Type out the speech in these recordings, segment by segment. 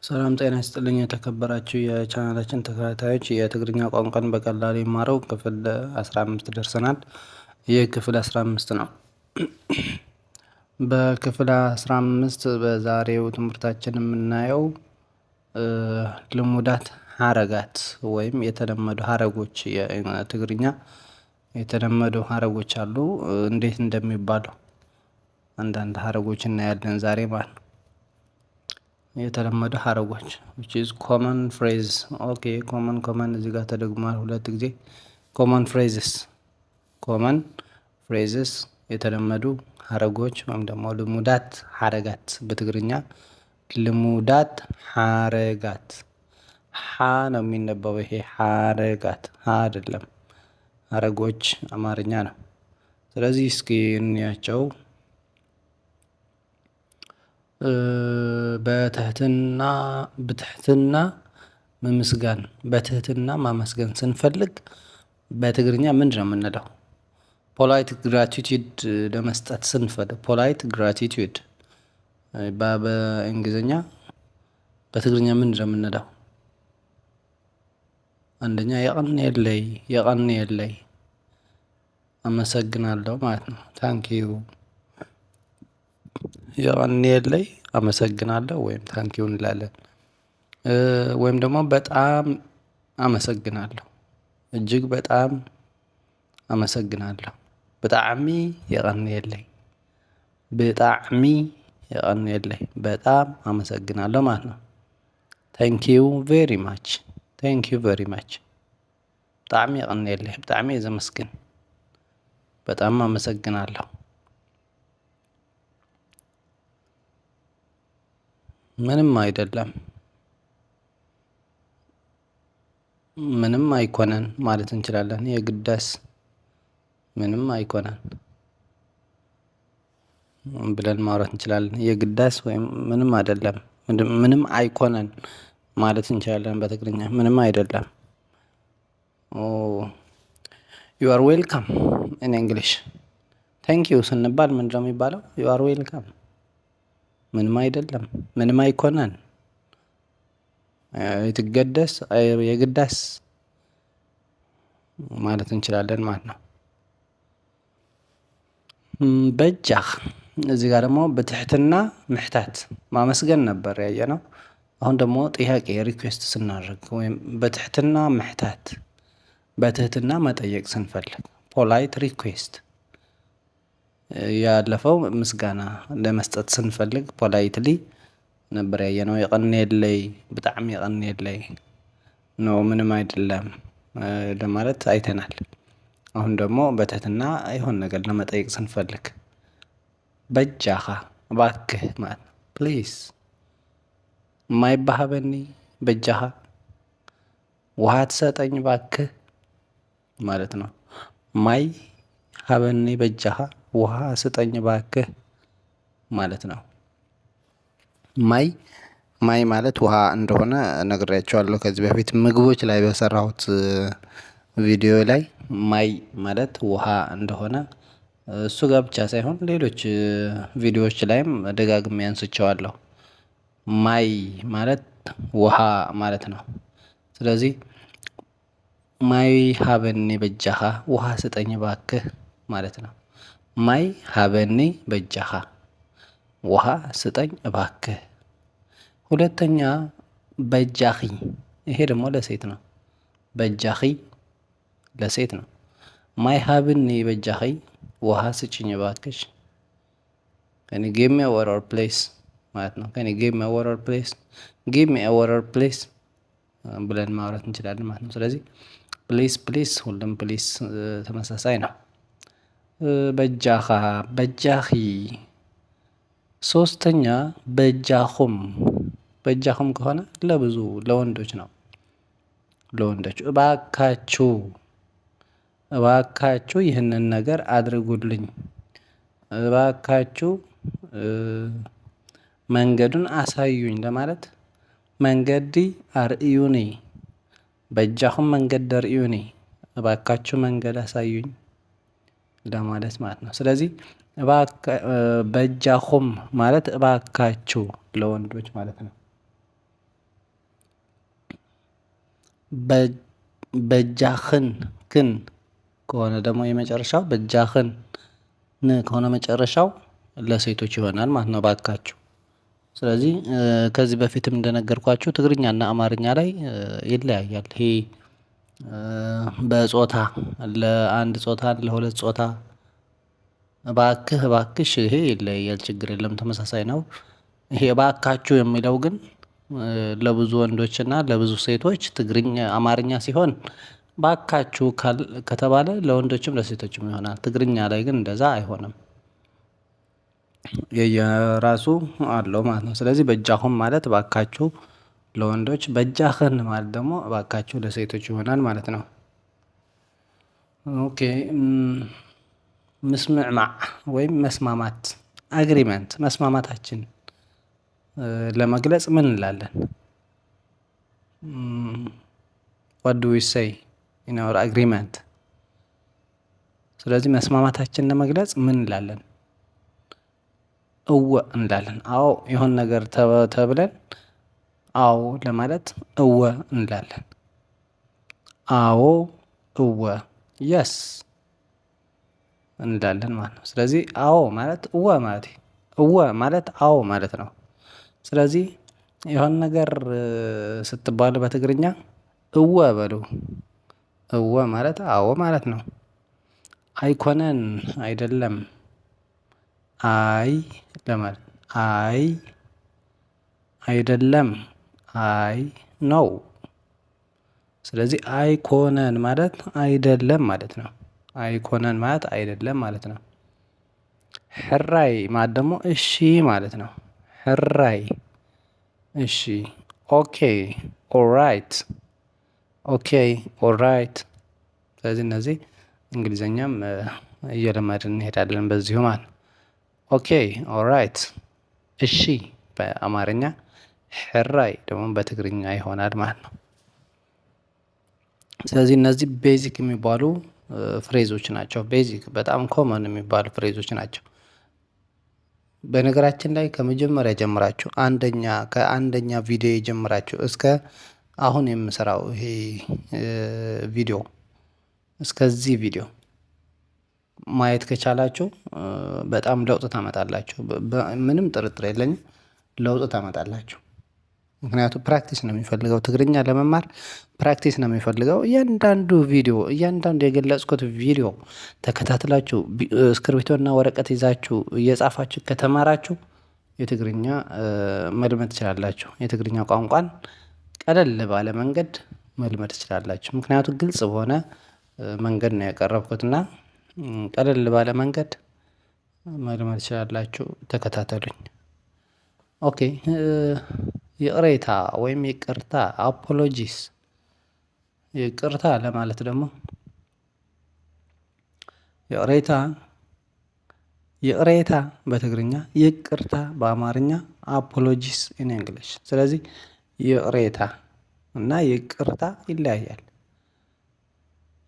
ሰላም ጤና ይስጥልኝ የተከበራችሁ የቻናላችን ተከታታዮች የትግርኛ ቋንቋን በቀላሉ ይማረው ክፍል 15 ደርሰናል። ይህ ክፍል 15 ነው። በክፍል 15 በዛሬው ትምህርታችን የምናየው ልሙዳት ሀረጋት ወይም የተለመዱ ሀረጎች የትግርኛ የተለመዱ ሀረጎች አሉ እንዴት እንደሚባሉ አንዳንድ ሀረጎች እናያለን ዛሬ ማለት ነው። የተለመዱ ሀረጎች which is common phrase ኦኬ common እዚህ ጋር ተደግሟል ሁለት ጊዜ common phrases የተለመዱ ሀረጎች ወይም ደግሞ ልሙዳት ሀረጋት በትግርኛ ልሙዳት ሀረጋት ሀ ነው የሚነበበው ይሄ ሀረጋት ሀ አይደለም ሀረጎች አማርኛ ነው። ስለዚህ እስኪ እንያቸው። በትህትና መመስገን በትህትና ማመስገን ስንፈልግ በትግርኛ ምንድነው የምንለው? ፖላይት ግራቲቲዩድ ለመስጠት ስንፈልግ ፖላይት ግራቲቲዩድ በእንግሊዝኛ በትግርኛ ምንድነው የምንለው? አንደኛ የቀንየለይ አመሰግናለሁ ማለት ነው። ታንኪዩ የቀንየለይ አመሰግናለሁ ወይም ታንኪዩ እንላለን። ወይም ደግሞ በጣም አመሰግናለሁ እጅግ በጣም አመሰግናለሁ ብጣዕሚ የቀንየለይ ብጣዕሚ የቀንየለይ በጣም አመሰግናለሁ ማለት ነው። ታንኪዩ ቬሪ ማች ብጣዕሚ የቀንየለይ ብጣዕሚ እየ ዘመስግን በጣም አመሰግናለሁ። ምንም አይደለም ምንም አይኮነን ማለት እንችላለን። የግዳስ ምንም አይኮነን ብለን ማውራት እንችላለን። የግዳስ ወይም ምንም አይደለም ምንም አይኮነን ማለት እንችላለን። በትግርኛ ምንም አይደለም። ዩ አር ዌልካም ኢን እንግሊሽ ታንኪዩ ስንባል ምንድነው የሚባለው? ዩ አር ዌልካም ምንም አይደለም ምንም አይኮነን የትገደስ የግዳስ ማለት እንችላለን ማለት ነው። በጃህ እዚህ ጋር ደግሞ በትህትና ምሕታት ማመስገን ነበር ያየነው። አሁን ደግሞ ጥያቄ ሪኩዌስት ስናደርግ ወይም በትህትና ምሕታት በትህትና መጠየቅ ስንፈልግ ፖላይት ሪኩዌስት ያለፈው ምስጋና ለመስጠት ስንፈልግ ፖላይትሊ ነበር ያየነው። የቀንየለይ ብጣዕሚ የቀንየለይ ኖ ምንም አይደለም ለማለት አይተናል። አሁን ደግሞ በትህትና የሆነ ነገር ለመጠየቅ ስንፈልግ በጃኻ እባክህ ማለት ነው። ፕሊዝ ማይ ባሃበኒ በጃኻ ውሃ ትሰጠኝ እባክህ ማለት ነው። ማይ ሀበኒ በጃኻ ውሃ ስጠኝ እባክህ ማለት ነው። ማይ ማለት ውሃ እንደሆነ ነግሬያችኋለሁ ከዚህ በፊት ምግቦች ላይ በሰራሁት ቪዲዮ ላይ ማይ ማለት ውሃ እንደሆነ እሱ ጋር ብቻ ሳይሆን ሌሎች ቪዲዮዎች ላይም ደጋግሜ አንስቼዋለሁ። ማይ ማለት ውሃ ማለት ነው። ስለዚህ ማይ ሀበኒ በጃኻ ውሃ ስጠኝ እባክህ ማለት ነው። ማይ ሀበኒ በጃኻ ውሃ ስጠኝ እባክህ። ሁለተኛ በጃኺ ይሄ ደግሞ ለሴት ነው። በጃኺ ለሴት ነው። ማይ ሀብኒ በጃኺ ውሃ ስጭኝ እባክሽ። ከን ዩ ጊቭ ሚ አ ዋተር ፕሊዝ ማለት ነው። ከን ዩ ጊቭ ሚ አ ዋተር ፕሊዝ ጊቭ ሚ አ ዋተር ፕሊዝ ብለን ማውራት እንችላለን ማለት ነው። ስለዚህ ፕሊዝ ሁሉም ፕሊዝ ተመሳሳይ ነው። በጃኻ በጃኺ ሶስተኛ በጃኹም ከሆነ ለብዙ ለወንዶች ነው። ለወንዶች እባካችሁ ይህንን ነገር አድርጉልኝ እባካችሁ መንገዱን አሳዩኝ ለማለት መንገዲ አርእዩኒ በጃኹም መንገዲ አርእዩኒ እባካችሁ መንገድ አሳዩኝ ለማለት ማለት ነው። ስለዚህ በጃኹም ማለት እባካችሁ ለወንዶች ማለት ነው። በጃኽን ክን ከሆነ ደግሞ የመጨረሻው በጃኽን ን ከሆነ መጨረሻው ለሴቶች ይሆናል ማለት ነው ባካችሁ። ስለዚህ ከዚህ በፊትም እንደነገርኳችሁ ትግርኛና አማርኛ ላይ ይለያያል። ይሄ በጾታ ለአንድ ጾታ ለሁለት ጾታ እባክህ እባክሽ ይሄ ይለያያል፣ ችግር የለም ተመሳሳይ ነው። ይሄ እባካችሁ የሚለው ግን ለብዙ ወንዶችና ለብዙ ሴቶች ትግርኛ አማርኛ ሲሆን ባካችሁ ከተባለ ለወንዶችም ለሴቶችም ይሆናል። ትግርኛ ላይ ግን እንደዛ አይሆንም። የየራሱ አለው ማለት ነው። ስለዚህ በጃኹም ማለት እባካችሁ ለወንዶች፣ በጃኽን ማለት ደግሞ እባካችሁ ለሴቶች ይሆናል ማለት ነው። ኦኬ ምስምዕማዕ ወይም መስማማት አግሪመንት መስማማታችን ለመግለጽ ምን እንላለን? ዋት ዱ ዊ ሴይ ኢን አወር አግሪመንት? ስለዚህ መስማማታችን ለመግለጽ ምን እንላለን? እወ እንላለን። አዎ የሆነ ነገር ተብለን አዎ ለማለት እወ እንላለን። አዎ እወ የስ እንላለን ማለት ነው። ስለዚህ አዎ ማለት እወ ማለት አዎ ማለት ነው። ስለዚህ የሆነ ነገር ስትባሉ በትግርኛ እወ በሉ። እወ ማለት አዎ ማለት ነው። አይኮነን አይደለም። አይ ለማለት አይ አይደለም አይ ነው። ስለዚህ አይኮነን ማለት አይደለም ማለት ነው። አይኮነን ማለት አይደለም ማለት ነው። ሕራይ ማለት ደግሞ እሺ ማለት ነው። ሕራይ እሺ። ኦኬ ኦራይት ኦኬ ኦራይት። ስለዚህ እነዚህ እንግሊዘኛም እየለመድን እንሄዳለን በዚሁ ማለት ነው። ኦኬ ኦራይት እሺ በአማርኛ፣ ሕራይ ደግሞ በትግርኛ ይሆናል ማለት ነው። ስለዚህ እነዚህ ቤዚክ የሚባሉ ፍሬዞች ናቸው። ቤዚክ በጣም ኮመን የሚባሉ ፍሬዞች ናቸው። በነገራችን ላይ ከመጀመሪያ ጀምራችሁ ከአንደኛ ቪዲዮ የጀምራችሁ እስከ አሁን የምሰራው ይሄ ቪዲዮ እስከዚህ ቪዲዮ ማየት ከቻላችሁ በጣም ለውጥ ታመጣላችሁ። ምንም ጥርጥር የለኝም ለውጥ ታመጣላችሁ። ምክንያቱም ፕራክቲስ ነው የሚፈልገው። ትግርኛ ለመማር ፕራክቲስ ነው የሚፈልገው። እያንዳንዱ ቪዲዮ እያንዳንዱ የገለጽኩት ቪዲዮ ተከታትላችሁ እስክርቢቶና ወረቀት ይዛችሁ እየጻፋችሁ ከተማራችሁ የትግርኛ መልመድ ትችላላችሁ። የትግርኛ ቋንቋን ቀለል ባለ መንገድ መልመድ ትችላላችሁ። ምክንያቱም ግልጽ በሆነ መንገድ ነው ያቀረብኩትና ቀለል ባለ መንገድ መልመድ ትችላላችሁ። ተከታተሉኝ። ኦኬ ይቅሬታ ወይም ይቅርታ አፖሎጂስ። ይቅርታ ለማለት ደግሞ ይቅሬታ በትግርኛ፣ ይቅርታ በአማርኛ፣ አፖሎጂስ ኢን እንግሊሽ። ስለዚህ ይቅሬታ እና ይቅርታ ይለያያል።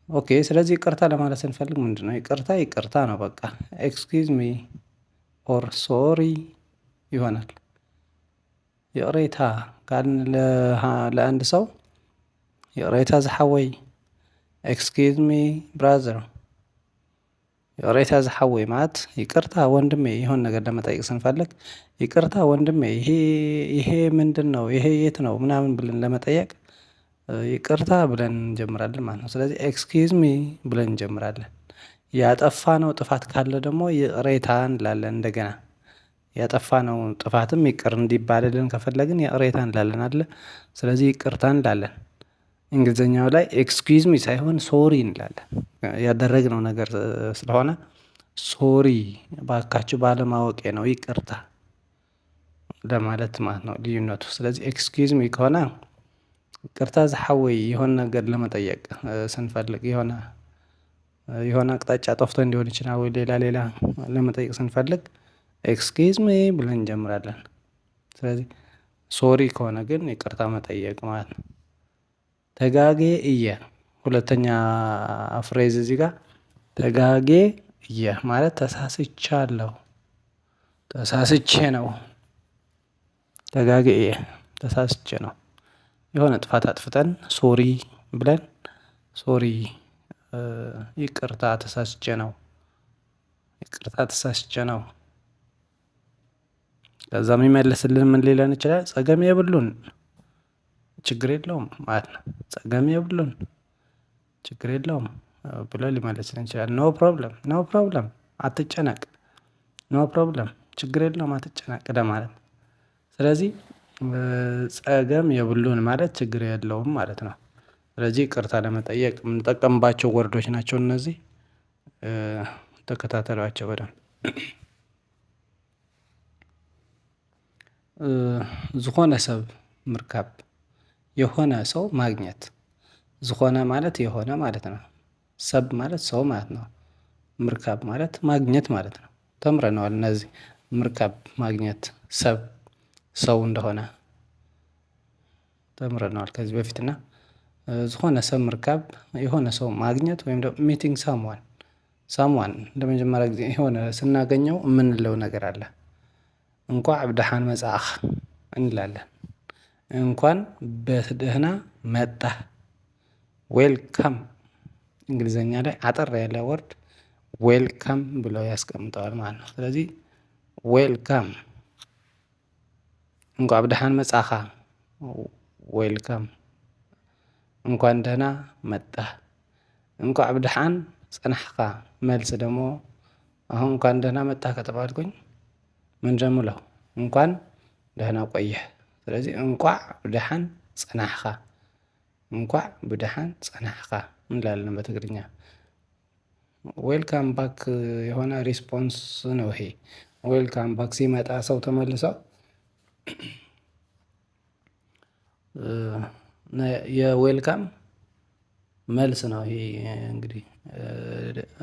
ኦኬ ስለዚህ ይቅርታ ለማለት ስንፈልግ ምንድነው? ይቅርታ ነው በቃ። ኤክስኪውዝ ሚ ኦር ሶሪ ይሆናል። ይቅሬታ ካልን ለአንድ ሰው ይቅሬታ ዝሓወይ፣ ኤክስኪውዝ ሚ ብራዘር። ይቅሬታ ዝሓወይ ማለት ይቅርታ ወንድሜ፣ የሆነ ነገር ለመጠየቅ ስንፈልግ ይቅርታ ወንድሜ ይሄ ምንድን ነው? ይሄ የት ነው? ምናምን ብለን ለመጠየቅ ይቅርታ ብለን እንጀምራለን ማለት ነው። ስለዚህ ኤክስኪውዝ ሚ ብለን እንጀምራለን። ያጠፋነው ጥፋት ካለ ደግሞ ይቅሬታ እንላለን። እንደገና ያጠፋነው ጥፋትም ይቅር እንዲባልልን ከፈለግን ይቅሬታ እንላለን አይደለ? ስለዚህ ይቅርታ እንላለን። እንግሊዘኛው ላይ ኤክስኪውዝ ሚ ሳይሆን ሶሪ እንላለን። ያደረግነው ነገር ስለሆነ ሶሪ ባካችሁ ባለማወቄ ነው ይቅርታ ለማለት ማለት ነው ልዩነቱ። ስለዚህ ኤክስኪውዝ ሚ ከሆነ ይቅርታ ዝሓወይ የሆነ ነገር ለመጠየቅ ስንፈልግ የሆነ አቅጣጫ ጠፍቶ እንዲሆን ይችላል፣ ወይ ሌላ ለመጠየቅ ስንፈልግ ኤክስኪውዝ ሚ ብለን እንጀምራለን። ስለዚህ ሶሪ ከሆነ ግን ይቅርታ መጠየቅ ማለት ነው። ተጋጌ እየ ሁለተኛ ፍሬዝ እዚህ ጋር ተጋጌ እየ ማለት ተሳስቻለሁ፣ ተሳስቼ ነው። ተጋጌ እየ ተሳስቼ ነው። የሆነ ጥፋት አጥፍተን ሶሪ ብለን ሶሪ ይቅርታ ተሳስቼ ነው ከዛ የሚመልስልን ምን ሊለን ይችላል? ጸገም የብሉን ችግር የለውም ማለት ነው። ጸገም የብሉን ችግር የለውም ብሎ ሊመልስልን ይችላል። ኖ ፕሮብለም አትጨነቅ፣ ኖ ፕሮብለም ችግር የለውም አትጨነቅ ለማለት። ስለዚህ ጸገም የብሉን ማለት ችግር የለውም ማለት ነው። ስለዚህ ይቅርታ ለመጠየቅ የምንጠቀምባቸው ወርዶች ናቸው እነዚህ። ተከታተሏቸው በደንብ። ዝኾነ ሰብ ምርካብ የሆነ ሰው ማግኘት። ዝኾነ ማለት የሆነ ማለት ነው። ሰብ ማለት ሰው ማለት ነው። ምርካብ ማለት ማግኘት ማለት ነው። ተምረነዋል እነዚህ ምርካብ ማግኘት ሰብ ሰው እንደሆነ ተምረነዋል ከዚህ በፊት እና ዝኾነ ሰብ ምርካብ የሆነ ሰው ማግኘት ወይም ደግሞ ሚቲንግ ሳምዋን ለመጀመሪያ ጊዜ የሆነ ስናገኘው የምንለው ነገር አለ። እንኳዕ ብደሓን መጻእኻ እንላለን። እንኳን በደህና መጣህ ዌልካም። እንግሊዘኛ ላይ አጠር ያለ ወርድ ዌልካም ብለው ያስቀምጠዋል ማለት ነው። ስለዚህ ዌልካም እንኳዕ ብደሓን መጻእኻ ዌልካም፣ እንኳን ደህና መጣህ። እንኳዕ ብደሓን ፀናሕካ መልስ ደግሞ አሁን እንኳን ደህና መጣህ ከተባልኩኝ ምንድን ነው የምለው? እንኳን ደህና ቆየህ። ስለዚህ እንኳዕ ብደሓን ፀናሕካ፣ እንኳዕ ብደሓን ፀናሕካ እንላለን በትግርኛ። ዌልካም ባክ የሆነ ሪስፖንስ ነው ይሄ። ዌልካም ባክ ሲመጣ ሰው ተመልሰው የዌልካም መልስ ነው ይሄ። እንግዲህ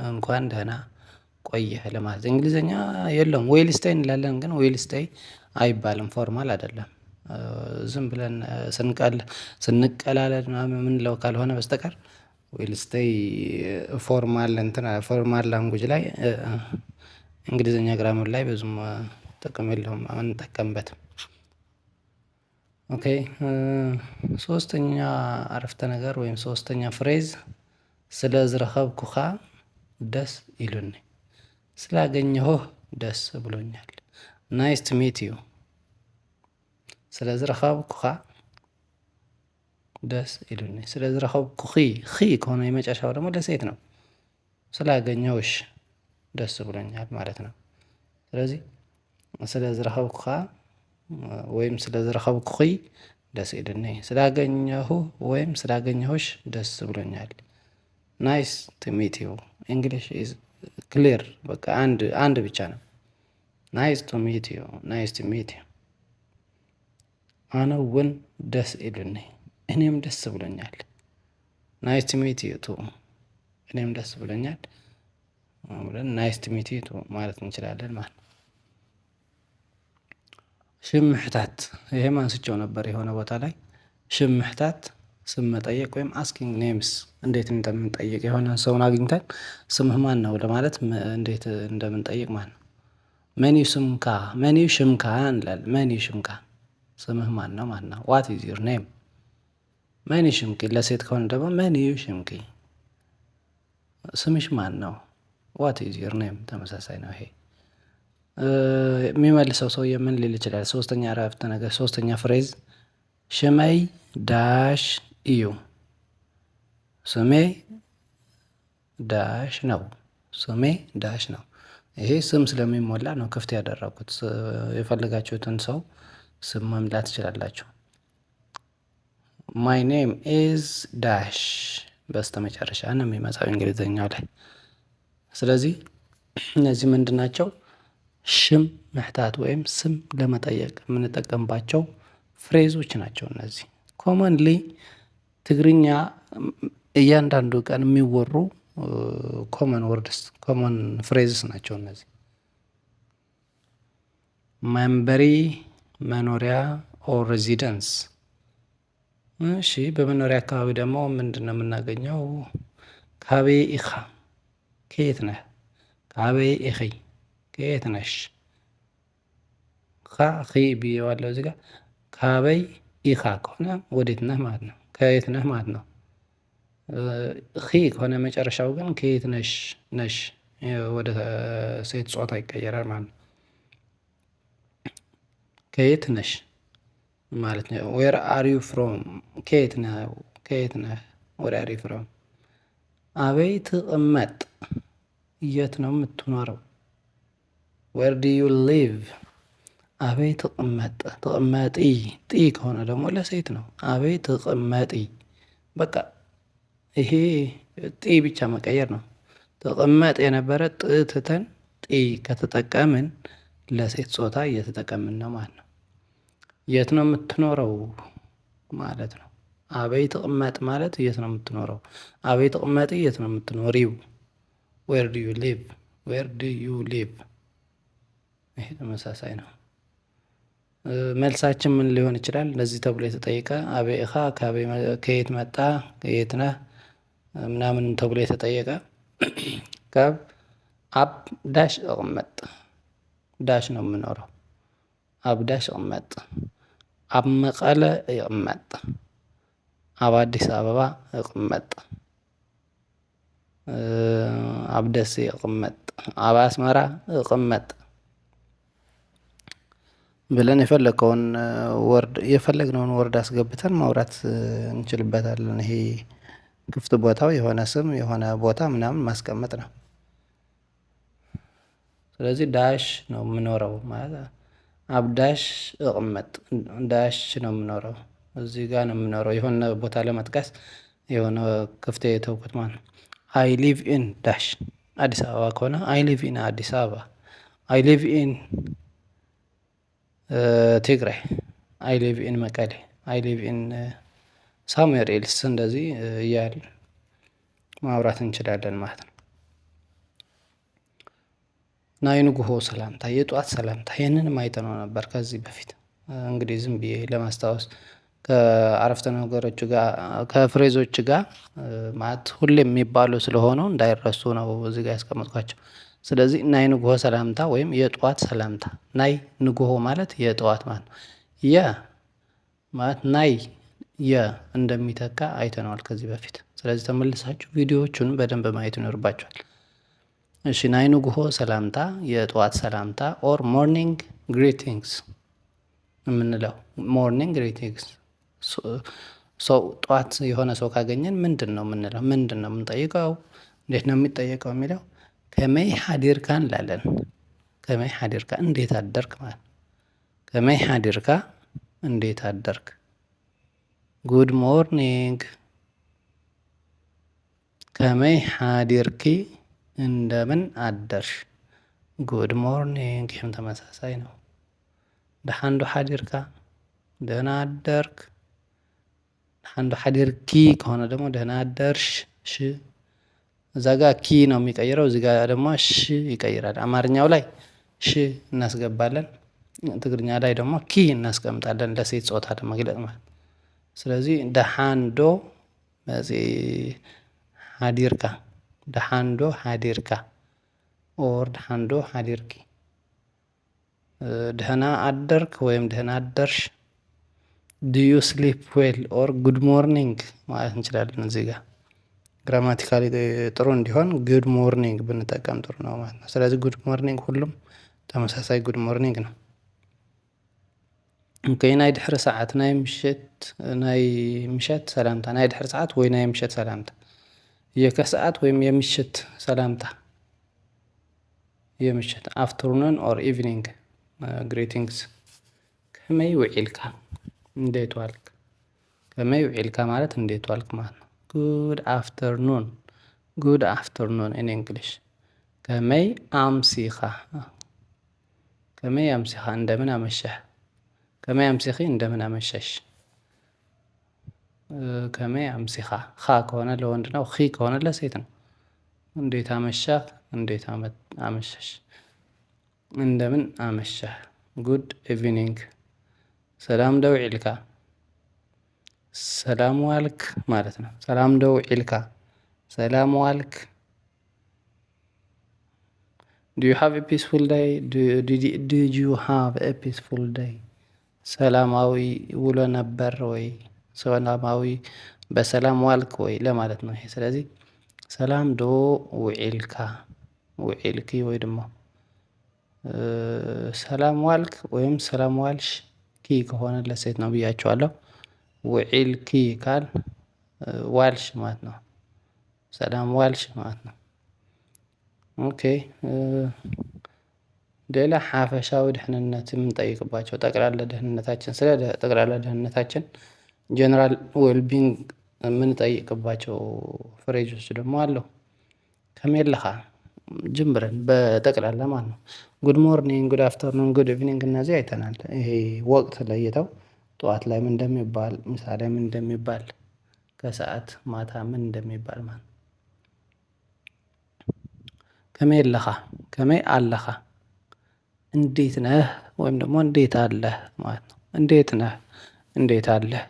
እንኳን ደህና ቆየህ ለማለት እንግሊዘኛ የለውም። ዌል ስቴይ እንላለን ግን ዌል ስቴይ አይባልም፣ ፎርማል አይደለም። ዝም ብለን ስንቀላለድ ምናምን የምንለው ካልሆነ በስተቀር ዌል ስቴይ ፎርማል ላንጉጅ ላይ እንግሊዘኛ ግራመር ላይ ብዙም ጥቅም የለውም፣ አንጠቀምበትም። ኦኬ ሶስተኛ አረፍተ ነገር ወይም ሶስተኛ ፍሬዝ ስለ ዝረኸብኩኻ ደስ ኢሉኒ። ስላገኘሁህ ደስ ብሎኛል። ናይስ ቱ ሚት ዩ። ስለ ዝረኸብኩኻ ደስ ኢሉኒ። ስለ ዝረኸብኩኺ ከሆነ የመጨረሻው ደግሞ ለሴት ነው። ስላገኘሁሽ ደስ ብሎኛል ማለት ነው። ስለዚህ ስለ ዝረኸብኩኻ ወይም ስለ ዝረኸብኩኺ ደስ ኢሉኒ፣ ስላገኘሁ ወይም ስላገኘሁሽ ደስ ብሎኛል። ናይስ ቱ ሚት ዩ። እንግሊሽ ኢዝ ክሊር። በቃ አንድ ብቻ ነው። ናይስ ቱ ሚት ዩ፣ ናይስ ቱ ሚት ዩ። አነ እውን ደስ ኢሉኒ፣ እኔም ደስ ብሎኛል። ናይስ ቱ ሚት ዩ ቱ፣ እኔም ደስ ብሎኛል ብለን ናይስ ቱ ሚት ዩ ቱ ማለት እንችላለን ማለት ነው። ሽምሕታት፣ ይሄም አንስቼው ነበር የሆነ ቦታ ላይ። ሽምሕታት ስም መጠየቅ ወይም አስኪንግ ኔምስ፣ እንዴት እንደምንጠይቅ የሆነ ሰውን አግኝተን ስምህ ማን ነው ለማለት እንዴት እንደምንጠይቅ ማለት ነው። መኒው ስምካ፣ መኒው ሽምካ እንላለን። መኒው ሽምካ ስምህ ማን ነው ማለት ነው። ዋት ኢዝ ዩር ኔም። መኒ ሽምኪ፣ ለሴት ከሆነ ደግሞ መኒው ሽምኪ፣ ስምሽ ማን ነው። ዋት ኢዝ ዩር ኔም ተመሳሳይ ነው ይሄ። የሚመልሰው ሰውዬ ምን ሊል ይችላል? ሶስተኛ አረፍተ ነገር ሶስተኛ ፍሬዝ ሽመይ ዳሽ እዩ። ስሜ ዳሽ ነው። ስሜ ዳሽ ነው። ይሄ ስም ስለሚሞላ ነው ክፍት ያደረኩት። የፈለጋችሁትን ሰው ስም መምላት ትችላላችሁ። ማይ ኔም ኢዝ ዳሽ በስተመጨረሻ ነው የሚመጣው እንግሊዘኛው ላይ። ስለዚህ እነዚህ ምንድን ናቸው? ሽምሕታት ወይም ስም ለመጠየቅ የምንጠቀምባቸው ፍሬዞች ናቸው። እነዚህ ኮመንሊ ትግርኛ እያንዳንዱ ቀን የሚወሩ ኮመን ወርድስ ኮመን ፍሬዝስ ናቸው እነዚህ። መንበሪ፣ መኖሪያ ኦር ሬዚደንስ። እሺ በመኖሪያ አካባቢ ደግሞ ምንድን ነው የምናገኘው? ካበይ ኢኻ፣ ከየት ነህ። ካበይ ኢኺ፣ ከየት ነሽ። ኺ ብዬዋለሁ እዚህ ጋር። ካበይ ኢኻ ከሆነ ወዴት ነህ ማለት ነው፣ ከየት ነህ ማለት ነው። ኺ ከሆነ መጨረሻው ግን ከየት ነሽ ነሽ ወደ ሴት ጾታ ይቀየራል ማለት ነው። ከየት ነሽ ማለት ነው። ዌር አር ዩ ፍሮም ከየት ነህ ከየት ነህ ዌር አር ዩ ፍሮም። አበይ ትቅመጥ የት ነው የምትኖረው። ዌር ዱ ዩ ሊቭ አበይ ትቅመጥ ትቅመጢ ጢ ከሆነ ደግሞ ለሴት ነው። አበይ ትቅመጢ በቃ ይሄ ጢ ብቻ መቀየር ነው። ትቅመጥ የነበረ ጥ ትተን ጢ ከተጠቀምን ለሴት ጾታ እየተጠቀምን ነው ማለት ነው። የት ነው የምትኖረው ማለት ነው። አበይ ትቅመጥ ማለት የት ነው የምትኖረው። አበይ ትቅመጢ የት ነው የምትኖሪው። ዌር ዱ ዩ ሊቭ ዌር ዱ ዩ ሊቭ ይሄ ተመሳሳይ ነው። መልሳችን ምን ሊሆን ይችላል? እንደዚህ ተብሎ የተጠየቀ አበይኻ ከየት መጣ ከየት ነህ ምናምን ተብሎ የተጠየቀ ካብ አብ ዳሽ እቅመጥ ዳሽ ነው የምኖረው። አብ ዳሽ እቅመጥ አብ መቀለ ይቅመጥ አብ አዲስ አበባ ይቅመጥ አብ ደሴ ይቅመጥ አብ አስመራ ይቅመጥ ብለን የፈለግነውን ወርድ አስገብተን ማውራት እንችልበታለን። ይሄ ክፍት ቦታው የሆነ ስም የሆነ ቦታ ምናምን ማስቀመጥ ነው። ስለዚህ ዳሽ ነው የምኖረው ማለት አብ ዳሽ እቅመጥ ዳሽ ነው የምኖረው እዚህ ጋር ነው የምኖረው የሆነ ቦታ ለመጥቀስ የሆነ ክፍት የተውኩት ማለት ነው። አይ ሊቭ ኢን ዳሽ አዲስ አበባ ከሆነ አይ ሊቭ ኢን አዲስ አበባ። አይ ሊቭ ኢን ትግራይ አይ ሊቭ ኢን መቀሌ አይ ሊቭ ኢን ሳምዌር ኤልስ እንደዚህ እያልን ማውራት እንችላለን ማለት ነው። ናይ ንጉሆ ሰላምታ የጧት ሰላምታ ይህንንም አይተነው ነበር ከዚህ በፊት። እንግዲህ ዝም ብዬ ለማስታወስ ከአረፍተ ነገሮች ጋር ከፍሬዞች ጋር ማለት ሁሌም የሚባሉ ስለሆኑ እንዳይረሱ ነው እዚህ ጋር ያስቀመጥኳቸው። ስለዚህ ናይ ንጉሆ ሰላምታ ወይም የጧት ሰላምታ ናይ ንጉሆ ማለት የጠዋት ማለት ነው። የ ማለት ናይ የ እንደሚተካ አይተነዋል ከዚህ በፊት። ስለዚህ ተመልሳችሁ ቪዲዮዎቹን በደንብ ማየት ይኖርባችኋል። እሺ ናይ ንጉሆ ሰላምታ የጠዋት ሰላምታ ኦር ሞርኒንግ ግሪቲንግስ የምንለው ሞርኒንግ ግሪቲንግስ። ሰው ጠዋት የሆነ ሰው ካገኘን ምንድን ነው የምንለው? ምንድን ነው የምንጠይቀው? እንዴት ነው የሚጠየቀው የሚለው ከመይ ሓዲርካ እንላለን። ከመይ ሓዲርካ እንዴት አደርክ ማለት ነው። ከመይ ሓዲርካ እንዴት አደርክ። ጉድ ሞርኒንግ ከመይ ሓዲርኪ እንደምን አደርሽ። ጉድ ሞርኒንግ ይህም ተመሳሳይ ነው። ደሓን ዶ ሓዲርካ ደህና አደርክ። ደሓን ዶ ሓዲርኪ ከሆነ ደግሞ ደህና አደርሽ ሽ እዛ ጋ ኪ ነው የሚቀይረው እዚህ ጋ ደግሞ ሽ ይቀይራል። አማርኛው ላይ ሽ እናስገባለን፣ ትግርኛ ላይ ደግሞ ኪ እናስቀምጣለን ለሴት ጾታ ለመግለጽ ማለት። ስለዚህ ደሓን ዶ ሓዲርካ ደሓን ዶ ሓዲርካ ኦር ደሓን ዶ ሓዲርኪ። ደህና አደርክ ወይም ደህና አደርሽ። ዱ ዩ ስሊፕ ዌል ኦር ጉድ ሞርኒንግ ማለት እንችላለን። እዚህ ጋር ግራማቲካሊ ጥሩ እንዲሆን ጉድ ሞርኒንግ ብንጠቀም ጥሩ ነው ማለት ነው። ስለዚህ ጉድ ሞርኒንግ ሁሉም ተመሳሳይ ጉድ ሞርኒንግ ነው። ናይ ድሕሪ ሰዓት ናይ ምሸት ሰላምታ ናይ ድሕሪ ሰዓት ወይ ናይ ምሸት ሰላምታ የከሰዓት ወይም የምሽት ሰላምታ የምሽት አፍተርኑን ኦር ኢቭኒንግ ግሪቲንግስ። ከመይ ውዒልካ እንዴት ዋልክ። ከመይ ውዒልካ ማለት እንዴት ዋልክ ማለት ነው። ጉድ አፍተርኑን ጉድ አፍተርኑን ኢን እንግሊሽ። ከመይ አምሲኻ ከመይ አምሲኻ እንደምን አመሸህ። ከመይ አምሲኺ እንደምን አመሸሽ። ከመይ አምሲኻ ኻ ከሆነ ለወንድ ነው፣ ኺ ከሆነ ለሴት ነው። እንዴት አመሻህ እንዴት አመሸሽ። እንደምን አመሸህ ጉድ ኢቭኒንግ። ሰላም ዶ ውዒልካ ሰላም ዋልክ ማለት ነው። ሰላም ዶ ውዒልካ ሰላም ዋልክ። ዱ ዩ ሃቭ ኤ ፒስፉል ዴይ ዲድ ዩ ሃቭ ኤ ፒስፉል ዴይ። ሰላማዊ ውሎ ነበር ወይ ሰላማዊ በሰላም ዋልክ ወይ ለማለት ነው። ይሄ ስለዚህ ሰላም ዶ ውዒልካ ውዒልኪ ወይ ደግሞ ሰላም ዋልክ ወይም ሰላም ዋልሽ ኪ ከሆነ ለሴት ነው ብያቸዋለሁ። ውዒልኪ ካል ዋልሽ ማለት ነው። ሰላም ዋልሽ ማለት ነው። ኦኬ ሌላ ሓፈሻዊ ድሕንነት የምንጠይቅባቸው ጠቅላላ ደህንነታችን ስለ ጠቅላላ ደህንነታችን ጀነራል ዌልቢንግ የምንጠይቅባቸው ፍሬዞች ደግሞ አለው። ከመየለኻ ጅምብረን በጠቅላላ ማለት ነው። ጉድ ሞርኒንግ፣ ጉድ አፍተርኑን፣ ጉድ ኢቭኒንግ እነዚህ አይተናል። ይሄ ወቅት ለይተው ጠዋት ላይ ምን እንደሚባል፣ ምሳ ላይ ምን እንደሚባል፣ ከሰዓት ማታ ምን እንደሚባል ማለት ነው። ከመይ ኣለኻ፣ ከመይ ኣለኻ፣ እንዴት ነህ ወይም ደግሞ እንዴት አለህ ማለት ነው። እንዴት ነህ፣ እንዴት አለህ።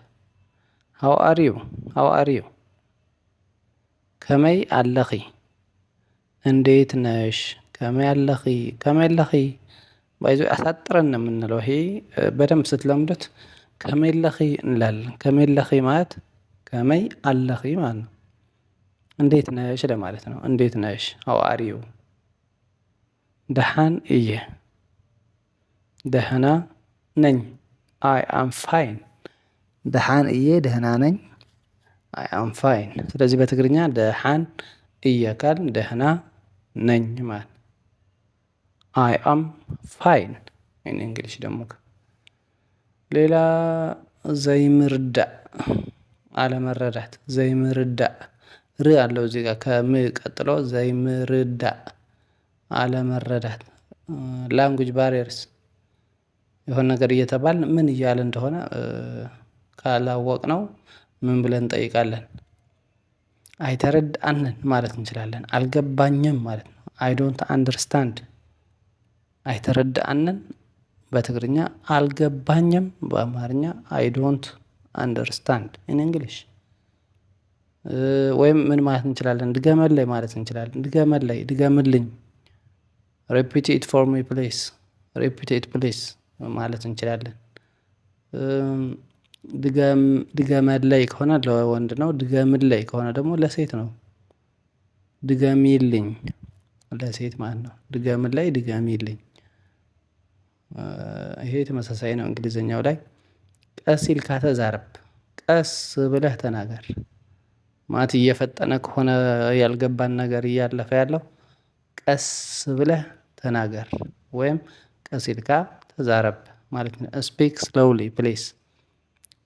ሃው አር ዩ፣ ሃው አር ዩ። ከመይ ኣለኺ፣ እንዴት ነሽ። ከመይ ኣለኺ፣ ከመይ ኣለኺ ባይዞ አሳጥረን ነው የምንለው። ይሄ በደንብ ስትለምዱት ከመይ ኣለኺ እንላለን። ከመይ ኣለኺ ማለት ከመይ ኣለኺ ማለት ነው። እንዴት ነሽ ለማለት ነው። እንዴት ነሽ፣ ሃው አር ዩ። ደሃን እየ፣ ደህና ነኝ፣ አይ አም ፋይን። ደሃን እየ፣ ደህና ነኝ፣ አይ አም ፋይን። ስለዚህ በትግርኛ ደሃን እየ ካል ደህና ነኝ ማለት አይ አም ፋይን። ኢን እንግሊሽ ደግሞ ሌላ ዘይምርዳእ አለመረዳት፣ ዘይምርዳእ ር አለው እዚህ ጋር ከም ቀጥሎ ዘይምርዳእ አለመረዳት። ላንጉጅ ባሪየርስ የሆነ ነገር እየተባል ምን እያለ እንደሆነ ካላወቅ ነው ምን ብለን እንጠይቃለን? አይተረዳአንን ማለት እንችላለን። አልገባኝም ማለት ነው። አይ ዶንት አንደርስታንድ። አይተረዳአንን በትግርኛ አልገባኝም፣ በአማርኛ አይ ዶንት አንደርስታንድ ኢን እንግሊሽ። ወይም ምን ማለት እንችላለን? ድገመለይ ማለት እንችላለን። ድገመለይ፣ ድገምልኝ። ሪፒት ኢት ፎር ሚ ፕሊዝ፣ ሪፒት ኢት ፕሊዝ ማለት እንችላለን። ድገመለይ ከሆነ ለወንድ ነው። ድገምለይ ከሆነ ደግሞ ለሴት ነው። ድገሚልኝ ለሴት ማለት ነው። ድገምለይ፣ ድገሚልኝ። ይሄ ተመሳሳይ ነው እንግሊዘኛው ላይ። ቀስ ይልካ ተዛረብ፣ ቀስ ብለህ ተናገር ማለት እየፈጠነ ከሆነ ያልገባን ነገር እያለፈ ያለው ቀስ ብለህ ተናገር ወይም ቀስ ይልካ ተዛረብ ማለት ነው። ስፒክ ስሎውሊ ፕሊዝ፣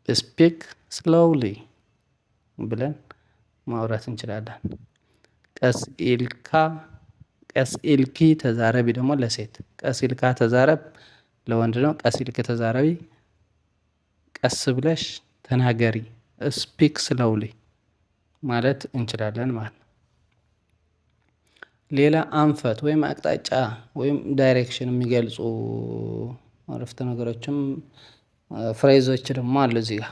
ስፒክ ስሎውሊ ብለን ማውራት እንችላለን። ቀስ ኢልካ፣ ቀስ ኢልኪ ተዛረቢ ደግሞ ለሴት። ቀስ ኢልካ ተዛረብ ለወንድ ነው። ቀስ ኢልክ ተዛረቢ፣ ቀስ ብለሽ ተናገሪ፣ ስፒክ ስሎውሊ ማለት እንችላለን ማለት ነው። ሌላ አንፈት ወይም አቅጣጫ ወይም ዳይሬክሽን የሚገልጹ አረፍተ ነገሮችም ፍሬዞች ደግሞ አሉ እዚህ ጋር።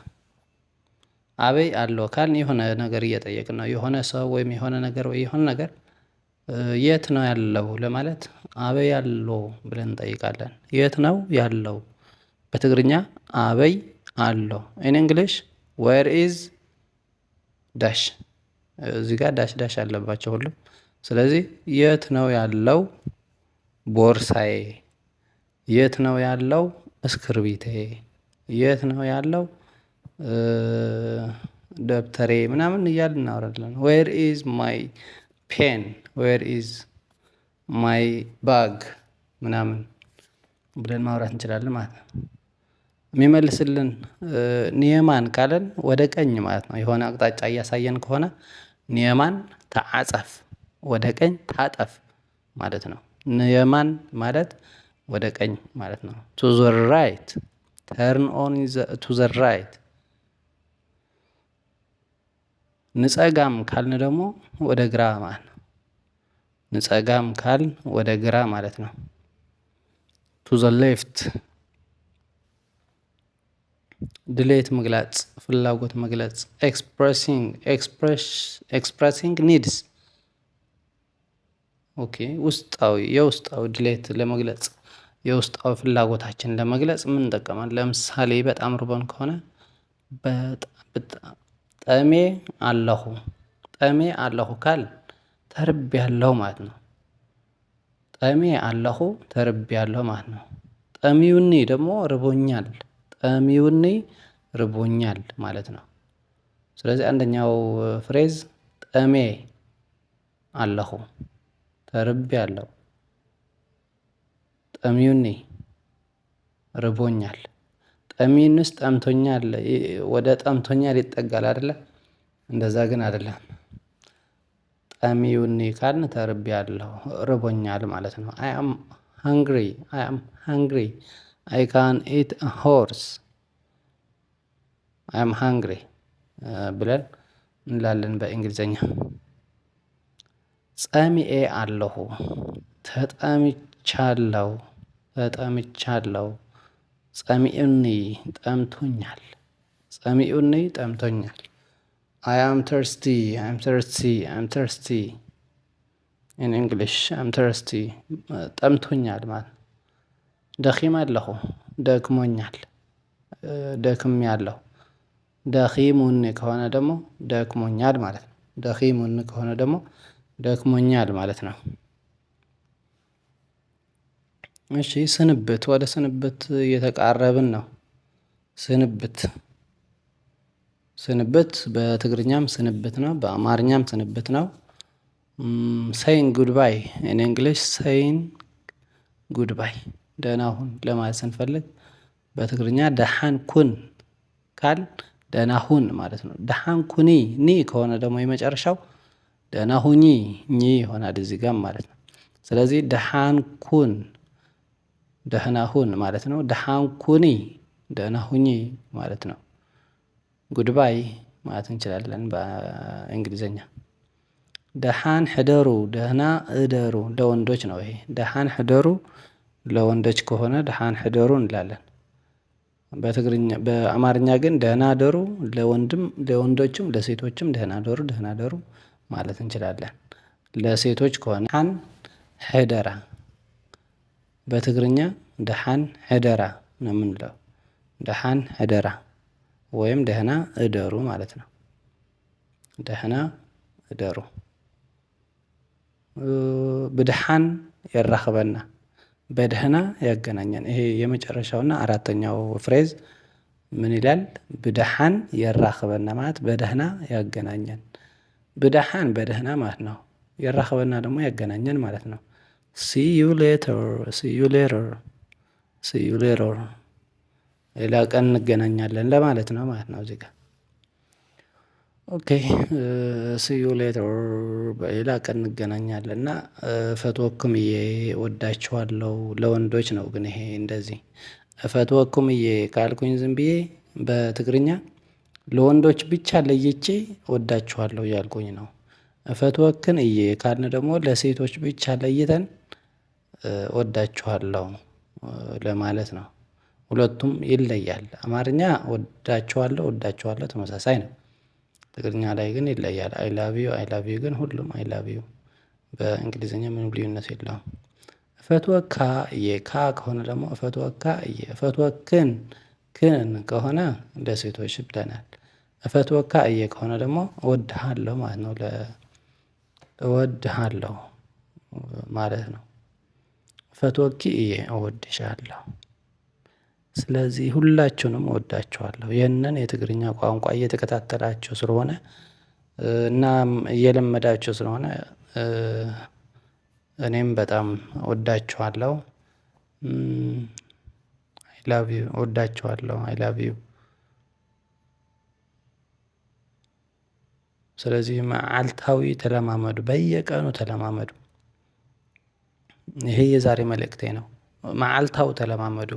አበይ አለው ካልን የሆነ ነገር እየጠየቅን ነው። የሆነ ሰው ወይም የሆነ ነገር ወይ የሆነ ነገር የት ነው ያለው ለማለት አበይ አለው ብለን እንጠይቃለን። የት ነው ያለው? በትግርኛ አበይ አለው። ኢን እንግሊሽ ዌር ኢዝ ዳሽ። እዚህ ጋር ዳሽ ዳሽ አለባቸው ሁሉም። ስለዚህ የት ነው ያለው ቦርሳዬ፣ የት ነው ያለው እስክርቢቴ፣ የት ነው ያለው ደብተሬ ምናምን እያልን እናወራለን። ዌር ኢዝ ማይ ፔን፣ ዌር ኢዝ ማይ ባግ ምናምን ብለን ማውራት እንችላለን ማለት ነው። የሚመልስልን ኒየማን ካለን ወደ ቀኝ ማለት ነው። የሆነ አቅጣጫ እያሳየን ከሆነ ኒየማን ተዓጸፍ፣ ወደ ቀኝ ታጠፍ ማለት ነው። ኒየማን ማለት ወደ ቀኝ ማለት ነው። ቱ ዘ ራይት፣ ተርን ኦን ቱ ዘ ራይት። ንጸጋም ካልን ደግሞ ወደ ግራ ማለት ነው። ንጸጋም ካልን ወደ ግራ ማለት ነው። ቱ ዘ ሌፍት። ድሌት መግለጽ፣ ፍላጎት መግለጽ። ኤክስፕሬሲንግ ኒድስ። ኦኬ ውስጣዊ የውስጣዊ ድሌት ለመግለጽ የውስጣዊ ፍላጎታችን ለመግለጽ ምን እንጠቀማለን? ለምሳሌ በጣም ርቦን ከሆነ ጠሜ አለሁ ጠሜ አለሁ ካል ተርቤያለሁ ማለት ነው። ጠሜ አለሁ ተርቤያለሁ ማለት ነው። ጠሚውኒ ደግሞ ርቦኛል ጠሚውኒ ርቦኛል ማለት ነው። ስለዚህ አንደኛው ፍሬዝ ጠሜ አለሁ ተርቤያለሁ ጠሚውኒ ርቦኛል ጠሚውንስ ጠምቶኛል ወደ ጠምቶኛል ይጠጋል አይደለ? እንደዛ ግን አይደለም። ጠሚውኒ ካልን ተርቤያለሁ ርቦኛል ማለት ነው። አይ አም ሃንግሪ አይ አም ሃንግሪ አይ ካን ኢት አ ሆርስ አይ አም ሃንግሪ ብለን እንላለን በእንግሊዘኛ። ጸምኤ አለሁ ተጠምቻለሁ ተጠምቻለሁ ጸምኤኒ ጠምቶኛል ጸምኤኒ ጠምቶኛል አይ አም ተርስቲ አይ አም ተርስቲ አይ አም ተርስቲ ኢን እንግሊሽ አይ አም ተርስቲ ጠምቶኛል ማለት ነው። ደኺማለሁ ደክሞኛል ደክሜያለሁ ደኺሙኒ ከሆነ ደግሞ ደክሞኛል ማለት ነው። ደኺሙኒ ከሆነ ደግሞ ደክሞኛል ማለት ነው። እሺ ስንብት ወደ ስንብት እየተቃረብን ነው። ስንብት ስንብት በትግርኛም ስንብት ነው በአማርኛም ስንብት ነው። ሴይንግ ጉድባይ ኢን እንግሊሽ ሴይንግ ጉድባይ ደህና ሁን ለማለት ስንፈልግ በትግርኛ ደሃን ኩን ካል ደህና ሁን ማለት ነው። ደሃን ኩኒ ኒ ከሆነ ደግሞ የመጨረሻው ደህና ሁኚ ኝ ይሆናል እዚህ ጋር ማለት ነው። ስለዚህ ደሃን ኩን ደህና ሁን ማለት ነው። ደሃን ኩኒ ደህና ሁኚ ማለት ነው። ጉድባይ ማለት እንችላለን በእንግሊዘኛ። ደሃን ሕደሩ ደህና እደሩ ለወንዶች ነው ይሄ ደሃን ሕደሩ ለወንዶች ከሆነ ደሃን ሕደሩ እንላለን። በትግርኛ በአማርኛ ግን ደህና እደሩ ለወንዶችም ለሴቶችም ደህና እደሩ ደህና እደሩ ማለት እንችላለን። ለሴቶች ከሆነ ደሃን ሕደራ በትግርኛ ደሃን ሕደራ ነው የምንለው። ደሃን ሕደራ ወይም ደህና እደሩ ማለት ነው። ደህና እደሩ። ብድሃን የራኽበና በደህና ያገናኘን ይሄ የመጨረሻውና አራተኛው ፍሬዝ ምን ይላል? ብድሃን የራኽበና ማለት በደህና ያገናኘን ብድሃን በደህና ማለት ነው። የራኽበና ደግሞ ያገናኘን ማለት ነው። ሲ ዩ ሌተር ሲ ዩ ሌተር ሲ ዩ ሌተር ሌላ ቀን እንገናኛለን ለማለት ነው ማለት ነው እዚህ ጋር። ኦኬ ሲ ዩ ሌተር በሌላ ቀን እንገናኛለን እና ፈትወክምዬ እወዳችኋለሁ ለወንዶች ነው ግን ይሄ እንደዚህ ፈትወክምዬ ካልኩኝ ዝም ብዬ በትግርኛ ለወንዶች ብቻ ለይቼ እወዳችኋለሁ እያልኩኝ ነው። ፈትወክን እዬ ካልን ደግሞ ለሴቶች ብቻ ለይተን እወዳችኋለሁ ለማለት ነው። ሁለቱም ይለያል አማርኛ እወዳችኋለሁ ተመሳሳይ ነው። ትግርኛ ላይ ግን ይለያል አይ ላቭ ዩ አይ ላቭ ዩ ግን ሁሉም አይ ላቭ ዩ በእንግሊዘኛ ምንም ልዩነት የለውም። እፈትወካ የካ ከሆነ ደግሞ እፈትወካ እፈትወክን ክን ከሆነ ለሴቶች ብለናል። እፈትወካ እየ ከሆነ ደግሞ እወድሃለሁ ማለት ነው። እወድሃለሁ ማለት ነው። ፈትወኪ እየ እወድሻለሁ። ስለዚህ ሁላችሁንም እወዳችኋለሁ ይህንን የትግርኛ ቋንቋ እየተከታተላችሁ ስለሆነ እናም እየለመዳችሁ ስለሆነ እኔም በጣም እወዳችኋለሁ። አይ ላቭ ዩ እወዳችኋለሁ አይ ላቭ ዩ። ስለዚህ መዓልታዊ ተለማመዱ በየቀኑ ተለማመዱ። ይሄ የዛሬ መልእክቴ ነው። መዓልታዊ ተለማመዱ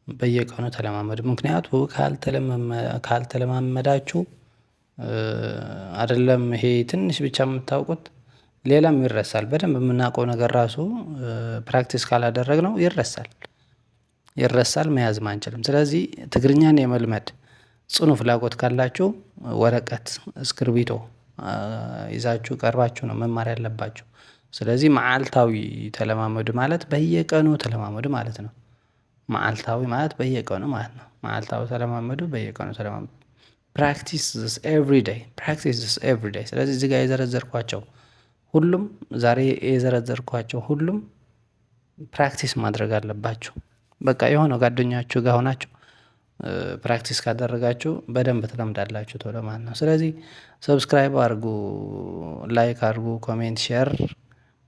በየቀኑ ተለማመዱ ምክንያቱም ካልተለማመዳችሁ አይደለም ይሄ ትንሽ ብቻ የምታውቁት ሌላም ይረሳል በደንብ የምናውቀው ነገር ራሱ ፕራክቲስ ካላደረግነው ይረሳል። ይረሳል መያዝም አንችልም። ስለዚህ ትግርኛን የመልመድ ጽኑ ፍላጎት ካላችሁ ወረቀት እስክርቢቶ ይዛችሁ ቀርባችሁ ነው መማር ያለባችሁ። ስለዚህ መዓልታዊ ተለማመዱ ማለት በየቀኑ ተለማመዱ ማለት ነው። መዓልታዊ ማለት በየቀኑ ማለት ነው። መዓልታዊ ተለማመዱ በየቀኑ ተለማመዱ ፕራክቲስ ዚስ ኤቭሪ ዴይ ፕራክቲስ ዚስ ኤቭሪ ዴይ። ስለዚህ እዚህ ጋር የዘረዘርኳቸው ሁሉም ዛሬ የዘረዘርኳቸው ሁሉም ፕራክቲስ ማድረግ አለባችሁ። በቃ የሆነ ጓደኛችሁ ጋር ሆናችሁ ፕራክቲስ ካደረጋችሁ በደንብ ትለምዳላችሁ ቶሎ ማለት ነው። ስለዚህ ሰብስክራይብ አድርጉ፣ ላይክ አድርጉ፣ ኮሜንት፣ ሼር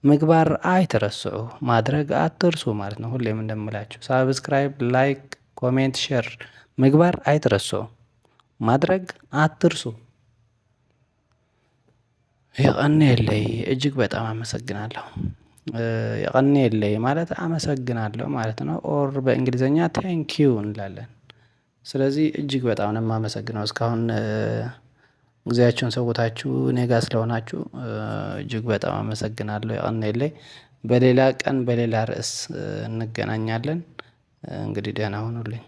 ምግባር አይትረስዑ ማድረግ አትርሱ ማለት ነው። ሁሌም እንደምላችሁ ሳብስክራይብ፣ ላይክ፣ ኮሜንት፣ ሼር ምግባር አይትረስዑ ማድረግ አትርሱ። የቀኔ የለይ እጅግ በጣም አመሰግናለሁ። የቀኔ የለይ ማለት አመሰግናለሁ ማለት ነው። ኦር በእንግሊዘኛ ቴንኪዩ እንላለን። ስለዚህ እጅግ በጣም ነው የማመሰግነው እስካሁን ጊዜያችሁን ሰውታችሁ እኔ ጋር ስለሆናችሁ እጅግ በጣም አመሰግናለሁ። የቀኔ የለይ። በሌላ ቀን በሌላ ርዕስ እንገናኛለን። እንግዲህ ደህና ሁኑልኝ።